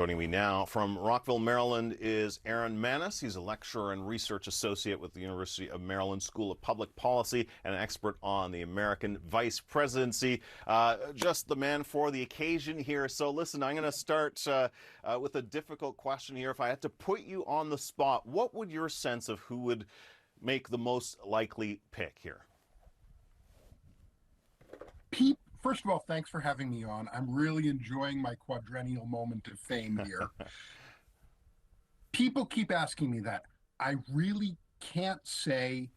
Joining me now from Rockville, Maryland is Aaron Manis. He's a lecturer and research associate with the University of Maryland School of Public Policy and an expert on the American vice presidency. Just the man for the occasion here. So listen, I'm going to start with a difficult question here. If I had to put you on the spot, what would your sense of who would make the most likely pick here? Pete, first of all, thanks for having me on. I'm really enjoying my quadrennial moment of fame here. People keep asking me that. I really can't say,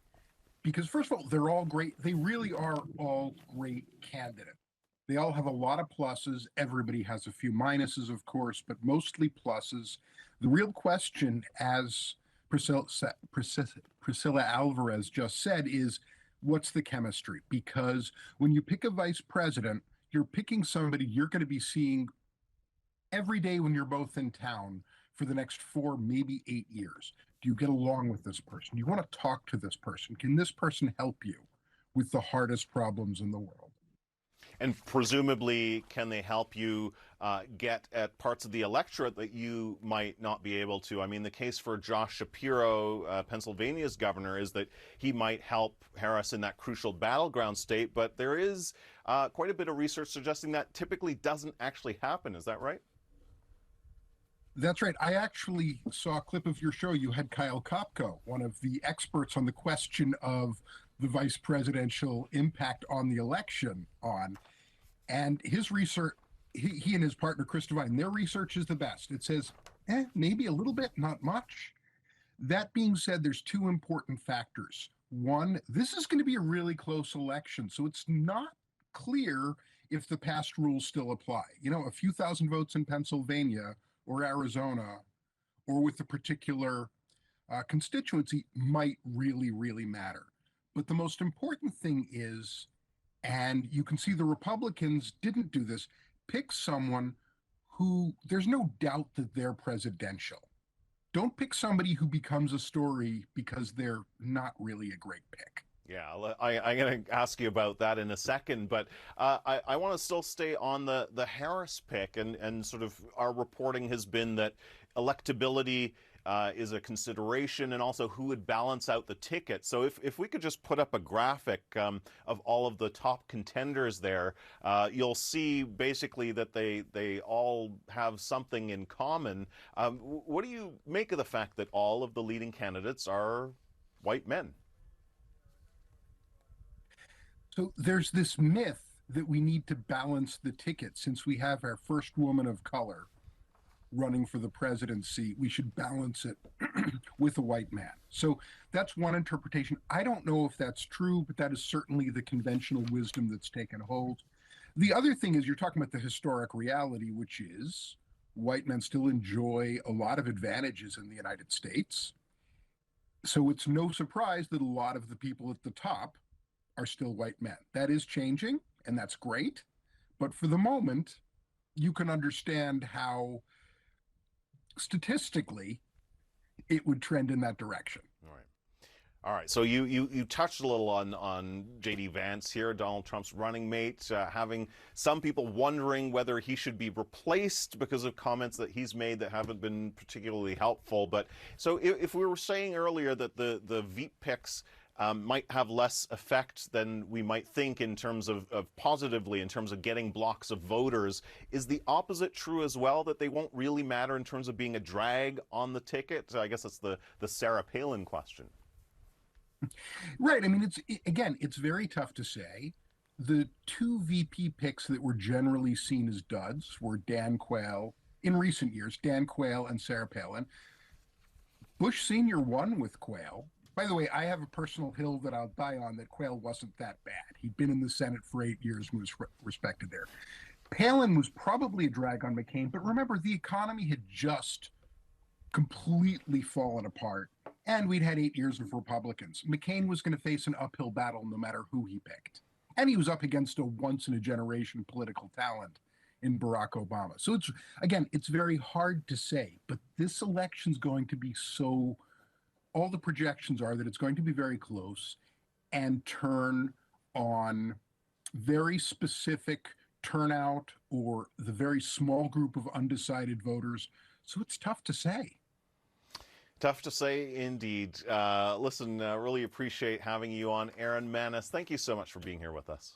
because first of all, they're all great. They really are all great candidates. They all have a lot of pluses. Everybody has a few minuses, of course, but mostly pluses. The real question, as Priscilla Alvarez just said, is what's the chemistry? Because when you pick a vice president, you're picking somebody you're going to be seeing every day when you're both in town for the next 4, maybe 8 years. Do you get along with this person? Do you want to talk to this person? Can this person help you with the hardest problems in the world? And presumably, can they help you get at parts of the electorate that you might not be able to? I mean, the case for Josh Shapiro, Pennsylvania's governor, is that he might help Harris in that crucial battleground state, but there is quite a bit of research suggesting that typically doesn't actually happen. Is that right? That's right. I actually saw a clip of your show. You had Kyle Kopko, one of the experts on the question of the vice presidential impact on the election on. And his research, he and his partner, Chris Devine, their research is the best. It says, maybe a little bit, not much. That being said, there's two important factors. One, this is going to be a really close election, so it's not clear if the past rules still apply. You know, a few thousand votes in Pennsylvania or Arizona, or with a particular constituency might really, really matter. But the most important thing is, and you can see the Republicans didn't do this, pick someone who there's no doubt that they're presidential. Don't pick somebody who becomes a story because they're not really a great pick. Yeah, I'm going to ask you about that in a second, but I want to still stay on the Harris pick, and sort of our reporting has been that electability is a consideration, and also who would balance out the ticket. So if we could just put up a graphic of all of the top contenders there, you'll see basically that they all have something in common. What do you make of the fact that all of the leading candidates are white men? So there's this myth that we need to balance the ticket. Since we have our first woman of color running for the presidency, we should balance it with a white man. So that's one interpretation. I don't know if that's true, but that is certainly the conventional wisdom that's taken hold. The other thing is you're talking about the historic reality, which is white men still enjoy a lot of advantages in the United States. So it's no surprise that a lot of the people at the top are still white men. That is changing, and that's great. But for the moment, you can understand how statistically it would trend in that direction. All right. So you touched a little on J.D. Vance here, Donald Trump's running mate, having some people wondering whether he should be replaced because of comments that he's made that haven't been particularly helpful. But so if we were saying earlier that the Veep picks might have less effect than we might think in terms of positively, in terms of getting blocks of voters. Is the opposite true as well, that they won't really matter in terms of being a drag on the ticket? I guess that's the Sarah Palin question. Right. I mean, it's very tough to say. The two VP picks that were generally seen as duds were Dan Quayle, in recent years, Dan Quayle and Sarah Palin. Bush Sr. won with Quayle. By the way, I have a personal hill that I'll die on that Quayle wasn't that bad. He'd been in the Senate for 8 years and was respected there. Palin was probably a drag on McCain, but remember, the economy had just completely fallen apart, and we'd had 8 years of Republicans. McCain was going to face an uphill battle no matter who he picked. And he was up against a once-in-a-generation political talent in Barack Obama. So it's very hard to say, but this election's going to be so... all the projections are that it's going to be very close and turn on very specific turnout or the very small group of undecided voters. So it's tough to say. Tough to say indeed. Listen, really appreciate having you on. Aaron Maness, thank you so much for being here with us.